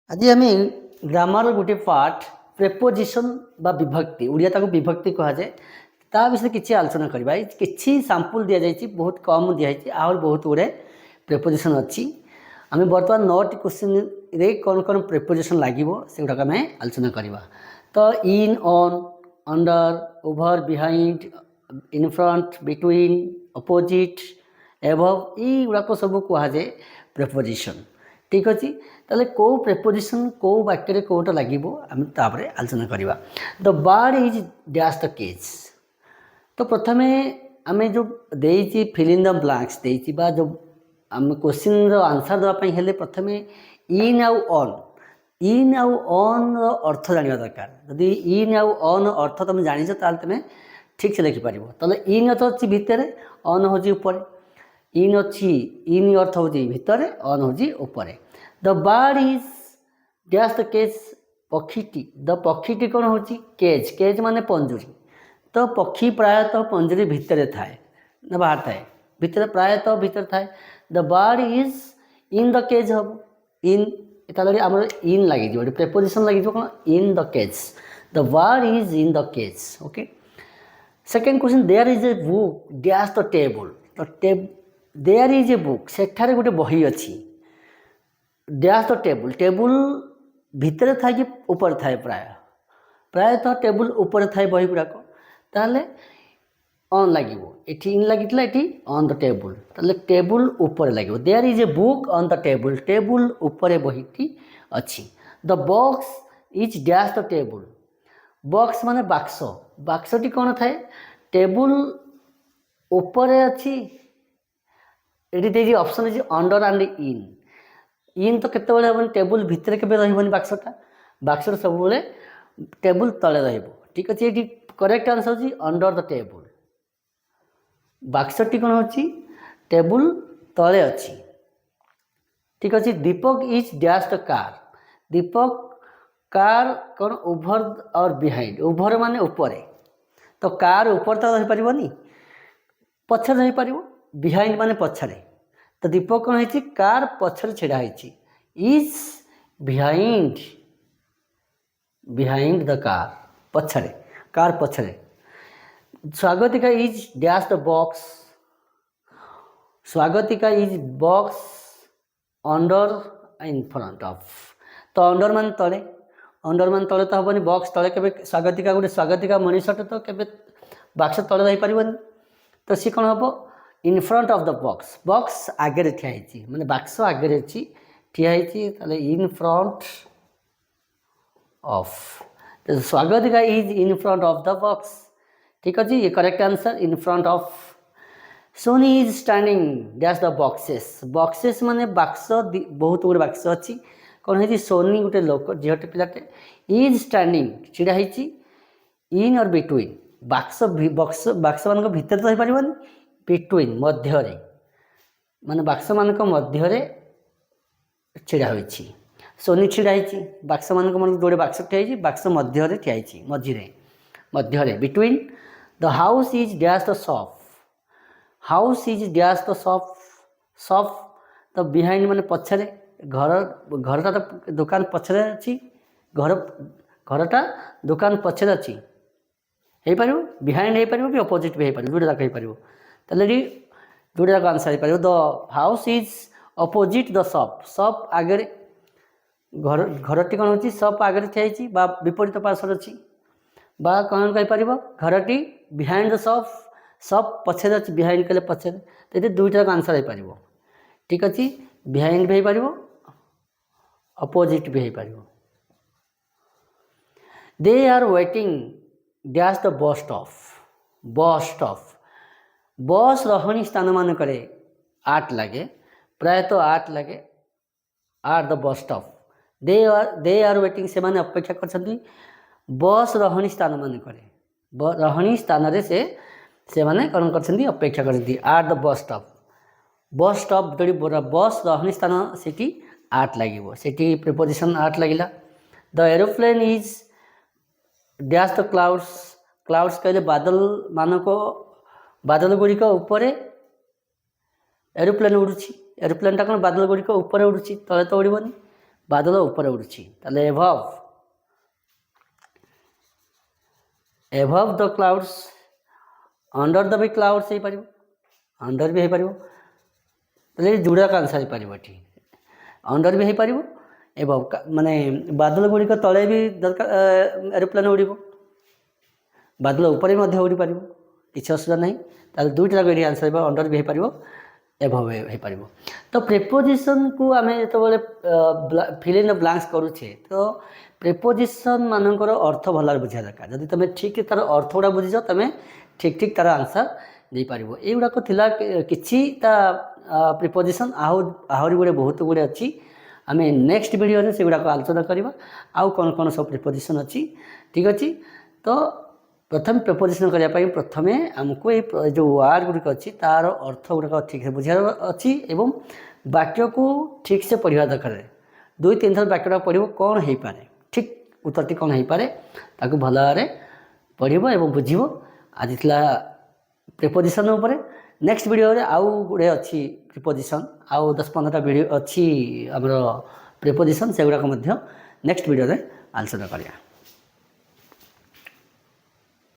आज आम ग्रामर गोटे पार्ट प्रेपोजिशन बा विभक्ति ओडिया ताको विभक्ति कह जाए ता विषय किसी आलोचना करवा कि सांपुल दि जाए बहुत कम दिखाई आहरी बहुत गुड़े प्रेपोजिशन अच्छी आम बर्तमान 9टी क्वेश्चन रे कौन कौन प्रेपोजिशन लगे से गुड़ाक आम आलोचना करवा। तो in on under over behind in front between opposite above युड़ाक सब कहुए प्रेपोजिशन। ठीक अच्छे ताले कौ प्रेपोजिशन कौ वाक्य कौटा लगे आम तापर आलोचना करवा। The bird is dash the cage. तो प्रथम आम जो देती फिल इन द ब्लैंक्स देती जो आम क्वेश्चन आंसर देवाई हेले प्रथम इन आउ इन आउ ऑन अर्थ जाना दरकार। जदि इन आउ ऑन अर्थ तुम जानिଛ ताले तुम ठीक से लिखिपार। ताले इन अर्थ अच्छी भितर ऑन हूँ ऊपर इन अच्छी इन अर्थ हूँ भितर ऑन हूँ ऊपर। The bird is dash the cage पक्षीटी। द पक्षीटी कौन हूँ केज केज माने पंजुरी। तो पक्षी प्रायतः पंजुरी भितर थाए ना बाहर थाए भितर प्रायतः भितर थाए। The bird is in the cage हम इन ताले आम इन लगे प्रेपोजिशन लगे कौन in the cage. The bird is in the cage. Okay second question there is a book dash the table. तो देयर इज ए बुक सेठारे गोटे बही अच्छी डैश द टेबल टेबल भितर थाए कि ऊपर थाए प्रायतः टेबल ऊपर थाए बही गुड़ाक ताले ऑन लगे ये इन लगी ये ऑन द टेबल ताले टेबल ऊपर लगे। There is a book on the table table ऊपर बहीटी अच्छी। The box is dash the table box माने बाक्स बाक्सटी कौन थाए टेबल ऊपर अच्छी। ये option is under and in तो केत हम टेबल भितर के रही बाक्सटा बाक्सटा सब टेबल तले रही। ठीक अच्छे ये करेक्ट आंसर होची अंडर द टेबल बाक्सटी कौन होची टेबल तले अच्छी। ठीक अच्छे Deepak is dash the car Deepak car कौन ओभर और बिहाइंड ओभर माने ऊपर। तो कार ऊपर तो रही पारनी पछरे रही पार बिहाइंड माने पछरे। तो दीपक कौन है कार पछरे छिड़ा है is behind behind the car पछरे कार पछरे। Swagatika is dash the box Swagatika is box under in front of. तो अंडर मान तले तो हेनी बॉक्स तले के स्वागतिका गोटे स्वागतिका मनीषटे तो के बाक्स तले रही पारनी। तो सी कौन हम इन front of the box box आगे ठियाई माने बाक्स आगे अच्छी ठियाई इन फ्रंट ऑफ। तो Swagatika is in front of the box. ठीक अच्छे ये correct answer in front of. Soni is standing dash the boxes boxes माने बाक्स बहुत गुड़े बाक्स अच्छी कौन है सोनी गोटे लोक झीटे पिलाटे इज स्टैंडिंग छिड़ा इन और बिटवीन बाक्स बक्स बाक्स मान भीतर तो रहीपार बिटवीन मध्य माने बाक्स मान मध्य छिड़ा हो सोनी छिड़ा बाक्स मान जोड़े बाक्स ठियाई बाक्स मध्य ठियाई मध्य between. The house is dash the shop house is dash the shop shop तो बिहाइंड माने पछरे घर घरटा तो दुकान पछरे अच्छी घर घरटा दुकान पछरे अच्छी हो पार बिहाइंड हो पार कि अपोजिट भी हो पार जोड़ा जाक हो पार। ताले जोड़ा जाक आंसर हो पार। The house is opposite the shop shop आगे घर घरटी कौन हो शॉप आगे ठियाई विपरीत पार्श्वर अच्छी बा कौन कहीपर घरटी बिहाइंड द शॉप शॉप पछरे अच्छी बिहाइंड कले पछरे तो ये दुईटा जाक आंसर हो पार। ठीक अच्छे बिहाइंड भी हो पार अपोजिट भी हो पार। They are waiting dash the bus stop bus रहणी स्थान मानक आठ लगे प्रायतः आठ लगे are the bus stop they are waiting से माने अपेक्षा कर बस रहणी स्थान मानक रहणी स्थान से माने कौन कर अपेक्षा करती आर द बस स्टॉप जो बस रहणी स्थान से आठ लगे से प्रिपोजिशन आठ लगिला। The aeroplane is dash the clouds clouds कहले बादल मानक बादल गुड़िक ऊपर एरोप्लेन उड़ूँ एरोप्लेनटा कौन बादल गुड़िक ऊपर उड़ूँ तले तो उड़बनी ବାଦଲ ଉପରେ ଉଡ଼ୁଛି ତାହେଲେ above the clouds, under the ବି କ୍ଲାଉଡ୍ସ ହେଇପାରିବ, ଅଣ୍ଡର ବି ହେଇପାରିବ। ତାହେଲେ ଯୋଡ଼ାକ ଆନ୍ସର୍ ହେଇପାରିବ ଏଠି, ଅଣ୍ଡର ବି ହେଇପାରିବ ଏବଂ ମାନେ ବାଦଲ ଗୁଡ଼ିକ ତଳେ ବି ଦରକାର ଏରୋପ୍ଲେନ୍ ଉଡ଼ିବ, ବାଦଲ ଉପରେ ବି ମଧ୍ୟ ଉଡ଼ିପାରିବ, କିଛି ଅସୁବିଧା ନାହିଁ। ତାହେଲେ ଦୁଇଟା ଯାକ ଏଠି ଆନ୍ସର୍ ହେବ, ଅଣ୍ଡର ବି ହେଇପାରିବ ଏଭଭ୍ ହେଇପାରିବ। ତ ପ୍ରିପୋଜିସନ୍କୁ ଆମେ ଯେତେବେଳେ ଫିଲ୍ ଇନ୍ ଦ ବ୍ଲାଙ୍କ୍ସ କରୁଛେ ତ ପ୍ରିପୋଜିସନ୍ ମାନଙ୍କର ଅର୍ଥ ଭଲ ଭାବରେ ବୁଝିବା ଦରକାର। ଯଦି ତୁମେ ଠିକ୍ ତା'ର ଅର୍ଥ ଗୁଡ଼ା ବୁଝିଛ ତୁମେ ଠିକ୍ ତା'ର ଆନ୍ସର୍ ଦେଇପାରିବ। ଏଇଗୁଡ଼ାକ ଥିଲା କିଛି ତା ପ୍ରିପୋଜିସନ୍, ଆହୁରି ଗୋଟେ ବହୁତ ଗୁଡ଼ିଏ ଅଛି। ଆମେ ନେକ୍ସଟ ଭିଡ଼ିଓରେ ସେଗୁଡ଼ାକ ଆଲୋଚନା କରିବା, ଆଉ କ'ଣ କ'ଣ ସବୁ ପ୍ରିପୋଜିସନ୍ ଅଛି। ଠିକ୍ ଅଛି। ତ ପ୍ରଥମେ ପ୍ରିପୋଜିସନ୍ କରିବା ପାଇଁ ପ୍ରଥମେ ଆମକୁ ଏଇ ଯେଉଁ ୱାର୍ଡ଼ ଗୁଡ଼ିକ ଅଛି ତା'ର ଅର୍ଥ ଗୁଡ଼ାକ ଠିକ୍ସେ ବୁଝିବାର ଅଛି ଏବଂ ବାକ୍ୟକୁ ଠିକ୍ସେ ପଢ଼ିବା ଦରକାର। 2-3 ଥର ବାକ୍ୟଟା ପଢ଼ିବ, କ'ଣ ହେଇପାରେ, ଠିକ୍ ଉତ୍ତରଟି କ'ଣ ହେଇପାରେ ତାକୁ ଭଲ ଭାବରେ ପଢ଼ିବ ଏବଂ ବୁଝିବ। ଆଜି ଥିଲା ପ୍ରିପୋଜିସନ୍ ଉପରେ। ନେକ୍ସଟ ଭିଡ଼ିଓରେ ଆଉ ଗୁଡ଼େ ଅଛି ପ୍ରିପୋଜିସନ୍, ଆଉ 10-15ଟା ଭିଡ଼ିଓ ଅଛି ଆମର ପ୍ରିପୋଜିସନ୍, ସେଗୁଡ଼ାକ ମଧ୍ୟ ନେକ୍ସଟ ଭିଡ଼ିଓରେ ଆଲୋଚନା କରିବା।